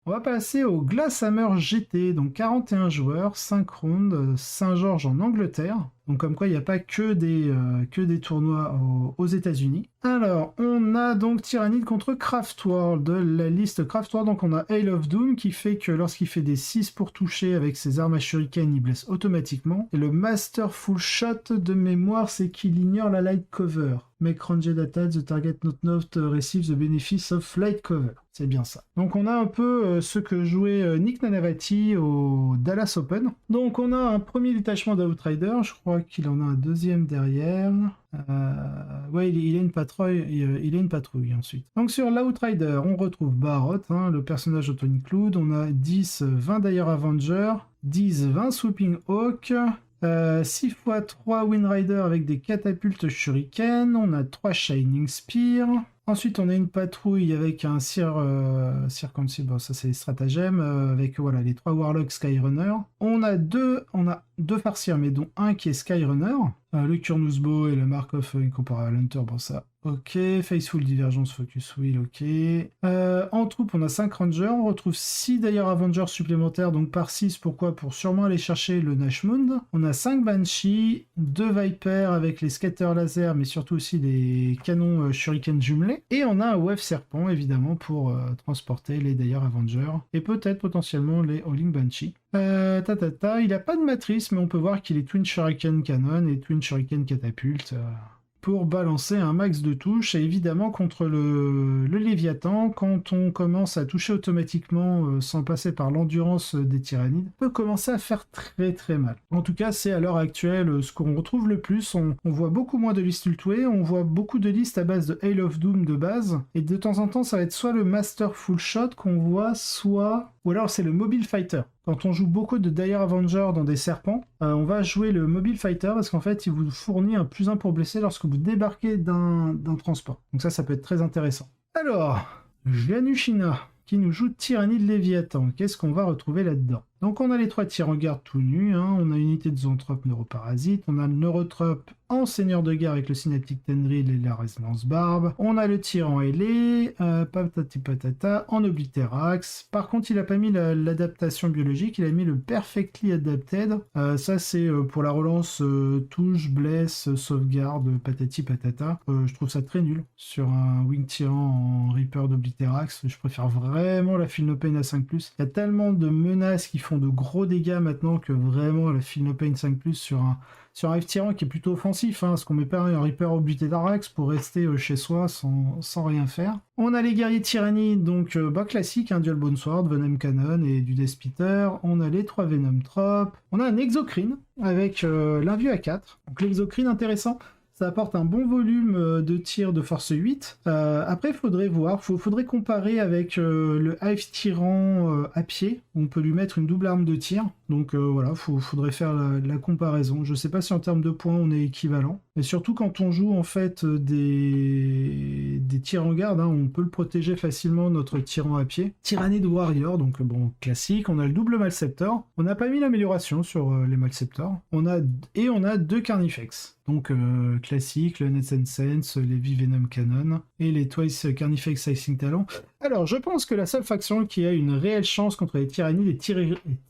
On va passer au Glasshammer GT, donc 41 joueurs, 5 rounds, Saint-Georges en Angleterre. Donc comme quoi il n'y a pas que des tournois aux États-Unis. Alors on a donc Tyrannide contre Craftworld, la liste Craftworld. Donc on a Hail of Doom qui fait que lorsqu'il fait des 6 pour toucher avec ses armes à shuriken, il blesse automatiquement. Et le Masterful Shot de mémoire, c'est qu'il ignore la light cover. Make ranged attack, the target not receives the benefits of light cover. C'est bien ça. Donc on a un peu ce que jouait Nick Nanavati au Dallas Open. Donc on a un premier détachement d'Outrider, je crois qu'il en a un deuxième derrière. Ouais, il a une patrouille, il a une patrouille ensuite. Donc sur l'Outrider, on retrouve Barot, hein, le personnage auto-include. On a 10, 20 Dire Avenger, 10, 20 Swooping Hawk. 6 x 3 Windrider avec des catapultes shuriken, on a 3 Shining Spear. Ensuite, on a une patrouille avec un Circumcision, bon, ça c'est les stratagèmes, avec voilà, les 3 Warlocks Skyrunner. On a deux Farseers, mais dont un qui est Skyrunner. Le Kurnus Bow et le Mark of Incomparable Hunter, bon ça, ok. Faithful Divergence, Focus Wheel, ok. En troupe, on a 5 Rangers, on retrouve 6 d'ailleurs Avengers supplémentaires, donc par 6, pourquoi? Pour sûrement aller chercher le Nashmund. On a 5 Banshee, 2 Viper avec les Scatter Laser, mais surtout aussi les canons Shuriken jumelés. Et on a un Wave Serpent, évidemment, pour transporter les d'ailleurs Avengers, et peut-être potentiellement les Howling Banshee. Il n'a pas de matrice, mais on peut voir qu'il est Twin Shuriken Cannon et Twin Shuriken Catapulte pour balancer un max de touches. Et évidemment, contre le Léviathan, quand on commence à toucher automatiquement sans passer par l'endurance des tyrannides, peut commencer à faire très très mal. En tout cas, c'est à l'heure actuelle ce qu'on retrouve le plus. On voit beaucoup moins de listes ultuées, on voit beaucoup de listes à base de Hail of Doom de base, et de temps en temps, ça va être soit le Master Full Shot qu'on voit, soit... ou alors c'est le Mobile Fighter. Quand on joue beaucoup de Dire Avenger dans des serpents, on va jouer le Mobile Fighter parce qu'en fait, il vous fournit un +1 pour blesser lorsque vous débarquez d'un transport. Donc ça peut être très intéressant. Alors, Janushina, qui nous joue Tyrannide Léviathan. Qu'est-ce qu'on va retrouver là-dedans? Donc on a les 3 tirs en garde tout nus, hein. On a une unité de zoanthrope neuroparasite, on a le neurotrope en seigneur de guerre avec le Synaptic Tendril et la résonance barbe, on a le tyran ailé, patati patata, en oblitérax. Par contre il a pas mis l'adaptation biologique, il a mis le Perfectly Adapted. Ça c'est pour la relance touche, blesse, sauvegarde, patati patata. Je trouve ça très nul sur un Wing Tyran en Reaper d'oblitérax. Je préfère vraiment la Feel No Pain à 5+. Il y a tellement de menaces qui font de gros dégâts maintenant que vraiment la Feel No Pain 5+, sur un F-Tyran qui est plutôt offensif, hein, parce qu'on met pas un Reaper Obliterax pour rester chez soi sans rien faire. On a les guerriers tyrannides, donc classique, un Dual Bone Sword, Venom Cannon et du Death Spitter. On a les 3 Venom Trop. On a un Exocrine avec l'invue à 4. Donc l'exocrine intéressant. Ça apporte un bon volume de tir de force 8. Après, il faudrait voir, faudrait comparer avec le Hive Tyran à pied. On peut lui mettre une double arme de tir. Donc voilà, faudrait faire la comparaison. Je sais pas si en termes de points on est équivalent. Mais surtout quand on joue en fait des tirs en garde, hein, on peut le protéger facilement, notre tyran à pied. Tyrannide Warrior, donc bon, classique. On a le double Malceptor. On n'a pas mis l'amélioration sur les Malceptors. On a 2 Carnifex. Donc classique, le Nets and Sense, les V-Venom Cannon et les Twice Carnifex Slicing Talon. Alors je pense que la seule faction qui a une réelle chance contre les tyrannides est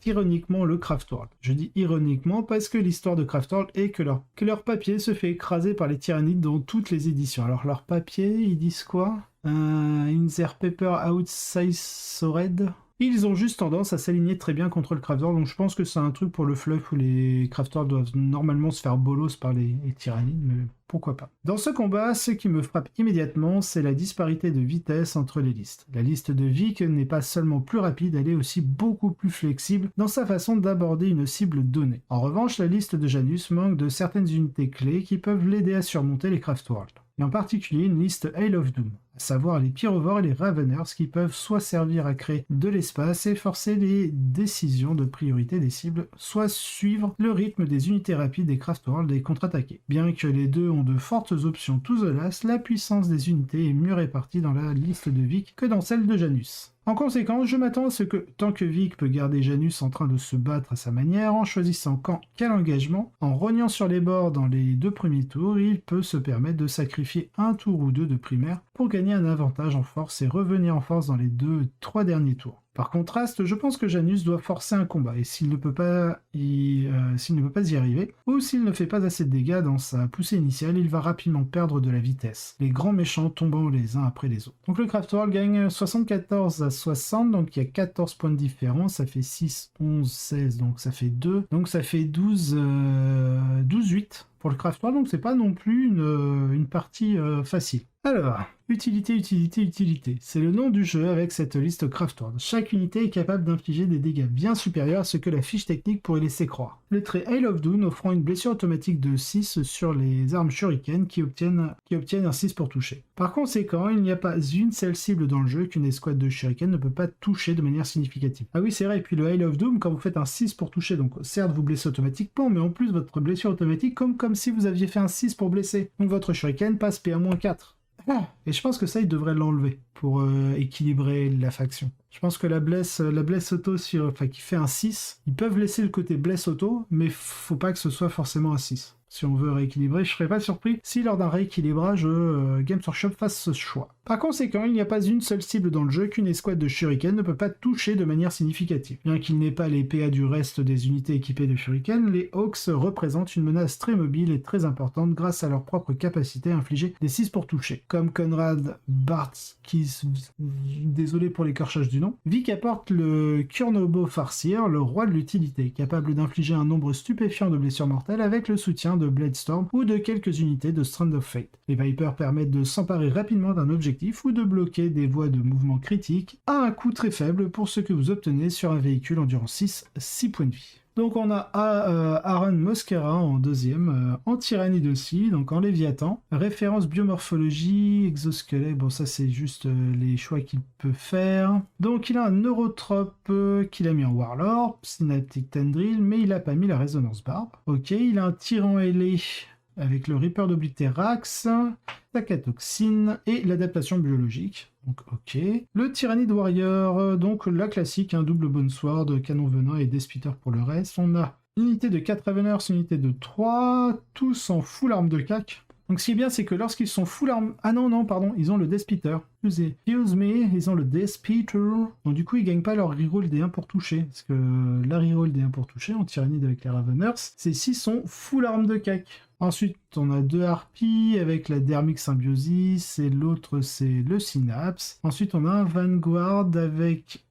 ironiquement le Craftworld. Je dis ironiquement parce que l'histoire de Craftworld est que leur papier se fait écraser par les tyrannides dans toutes les éditions. Alors leur papier, ils disent quoi? In their paper outside so red. Ils ont juste tendance à s'aligner très bien contre le Craftworld, donc je pense que c'est un truc pour le fluff où les Craftworld doivent normalement se faire bolos par les tyrannides, mais pourquoi pas. Dans ce combat, ce qui me frappe immédiatement, c'est la disparité de vitesse entre les listes. La liste de Vic n'est pas seulement plus rapide, elle est aussi beaucoup plus flexible dans sa façon d'aborder une cible donnée. En revanche, la liste de Janus manque de certaines unités clés qui peuvent l'aider à surmonter les Craftworld. Et en particulier une liste Hail of Doom, à savoir les Pyrovores et les Raveners qui peuvent soit servir à créer de l'espace et forcer les décisions de priorité des cibles, soit suivre le rythme des unités rapides des Craftworld et contre-attaquer. Bien que les deux ont de fortes options to the last, la puissance des unités est mieux répartie dans la liste de Vic que dans celle de Janus. En conséquence, je m'attends à ce que, tant que Vic peut garder Janus en train de se battre à sa manière, en choisissant quand quel engagement, en rognant sur les bords dans les 2 premiers tours, il peut se permettre de sacrifier un tour ou 2 de primaire pour gagner un avantage en force et revenir en force dans les 2-3 derniers tours. Par contraste, je pense que Janus doit forcer un combat, et s'il ne peut pas s'il ne peut pas y arriver, ou s'il ne fait pas assez de dégâts dans sa poussée initiale, il va rapidement perdre de la vitesse, les grands méchants tombant les uns après les autres. Donc le Craft World gagne 74 à 60, donc il y a 14 points de différence, ça fait 6, 11, 16, donc ça fait 2, donc ça fait 12, 8 pour le Craft World, donc c'est pas non plus une partie facile. Alors, utilité, utilité, utilité. C'est le nom du jeu avec cette liste Craft World. Chaque unité est capable d'infliger des dégâts bien supérieurs à ce que la fiche technique pourrait laisser croire. Le trait Hail of Doom offrant une blessure automatique de 6 sur les armes shuriken qui obtiennent un 6 pour toucher. Par conséquent, il n'y a pas une seule cible dans le jeu qu'une escouade de shuriken ne peut pas toucher de manière significative. Ah oui, c'est vrai, et puis le Hail of Doom, quand vous faites un 6 pour toucher, donc certes vous blessez automatiquement, mais en plus votre blessure automatique comme si vous aviez fait un 6 pour blesser. Donc votre shuriken passe PA-4. Et je pense que ça, ils devraient l'enlever pour équilibrer la faction. Je pense que la blesse auto, qui fait un 6, ils peuvent laisser le côté blesse auto, mais faut pas que ce soit forcément un 6. Si on veut rééquilibrer, je serais pas surpris si lors d'un rééquilibrage, Games Workshop fasse ce choix. Par conséquent, il n'y a pas une seule cible dans le jeu qu'une escouade de shuriken ne peut pas toucher de manière significative. Bien qu'il n'ait pas les PA du reste des unités équipées de shuriken, les Hawks représentent une menace très mobile et très importante grâce à leur propre capacité à infliger des 6 pour toucher. Comme Conrad Bartskis, désolé pour l'écorchage du nom, Vic apporte le Kurnobo Farseer, le roi de l'utilité, capable d'infliger un nombre stupéfiant de blessures mortelles avec le soutien de Bladestorm ou de quelques unités de Strand of Fate. Les Vipers permettent de s'emparer rapidement d'un objectif ou de bloquer des voies de mouvement critiques à un coût très faible pour ce que vous obtenez sur un véhicule endurant 6 points de vie. Donc on a Aaron Mosquera en deuxième, en Tyrannide aussi, donc en Léviathan. Référence biomorphologie, exosquelette, bon ça c'est juste les choix qu'il peut faire. Donc il a un Neurotrope qu'il a mis en Warlord, Synaptic Tendril, mais il a pas mis la résonance barbe. Ok, il a un Tyran ailé avec le Reaper d'Obliterax, Takatoxine et l'adaptation biologique. Donc ok. Le Tyrannide Warrior, donc la classique, un double Bone Sword, canon venin et Despitter pour le reste. On a une unité de 4 Raveners, une unité de 3, tous en full arme de cac. Donc ce qui est bien, c'est que lorsqu'ils sont full arme... Ah non, pardon, ils ont le Despitter. Excuse me, ils ont le Despitter. Donc du coup, ils gagnent pas leur reroll des 1 pour toucher. Parce que la reroll des 1 pour toucher, en Tyrannide avec les Raveners, c'est s'ils sont full arme de cac. Ensuite, on a 2 harpies avec la Dermic Symbiosis et l'autre c'est le Synapse. Ensuite, on a un Vanguard avec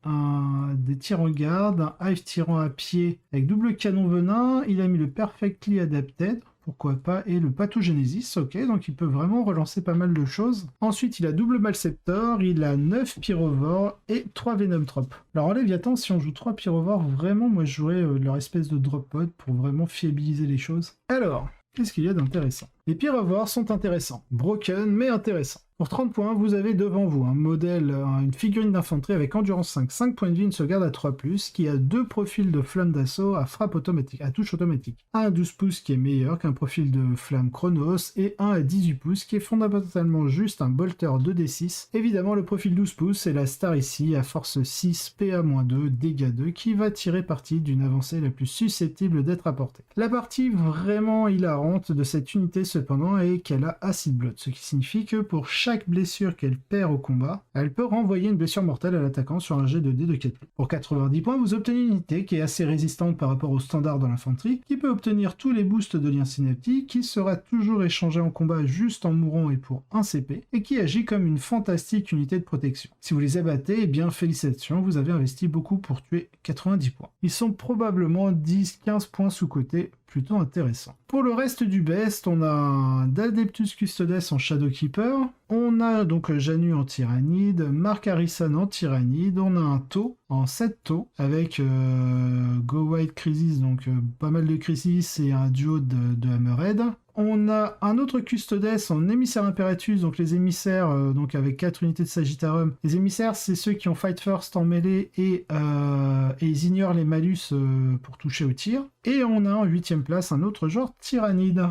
des tyrans garde, un Hive tyran à pied avec double canon venin. Il a mis le Perfectly Adapted. Pourquoi pas, et le Pathogenesis, ok, donc il peut vraiment relancer pas mal de choses. Ensuite, il a double Malceptor, il a 9 Pyrovores et 3 Venom Trop. Alors en Léviathan, si on joue 3 Pyrovores, vraiment, moi je jouerais leur espèce de drop pod pour vraiment fiabiliser les choses. Alors, qu'est-ce qu'il y a d'intéressant? Les Pyrovores sont intéressants, broken mais intéressants. Pour 30 points, vous avez devant vous un modèle, une figurine d'infanterie avec endurance 5, 5 points de vie, une sauvegarde à 3+, qui a 2 profils de flamme d'assaut à frappe automatique, à touche automatique. Un à 12 pouces qui est meilleur qu'un profil de flamme Chronos, et un à 18 pouces qui est fondamentalement juste un bolter 2d6. Évidemment, le profil 12 pouces, c'est la star ici, à force 6, PA-2, dégâts 2, qui va tirer parti d'une avancée la plus susceptible d'être apportée. La partie vraiment hilarante de cette unité cependant est qu'elle a Acid Blood, ce qui signifie que pour chaque blessure qu'elle perd au combat, elle peut renvoyer une blessure mortelle à l'attaquant sur un jet de dés de 4+. Pour 90 points, vous obtenez une unité qui est assez résistante par rapport au standard de l'infanterie, qui peut obtenir tous les boosts de liens synaptiques, qui sera toujours échangé en combat juste en mourant et pour 1 CP, et qui agit comme une fantastique unité de protection. Si vous les abattez, eh bien félicitations, vous avez investi beaucoup pour tuer 90 points. Ils sont probablement 10-15 points sous-cotés, plutôt intéressant. Pour le reste du best, on a un Adeptus Custodes en Shadowkeeper, on a donc Janu en Tyrannide, Mark Harrison en Tyrannide, on a un Tau en 7 Tau avec Go White Crisis, donc pas mal de Crisis et un duo de Hammerhead. On a un autre Custodes en émissaire Imperatus, donc les émissaires, donc avec 4 unités de Sagittarium. Les émissaires, c'est ceux qui ont Fight First en mêlée et ils ignorent les malus pour toucher au tir. Et on a en 8ème place un autre genre Tyrannide.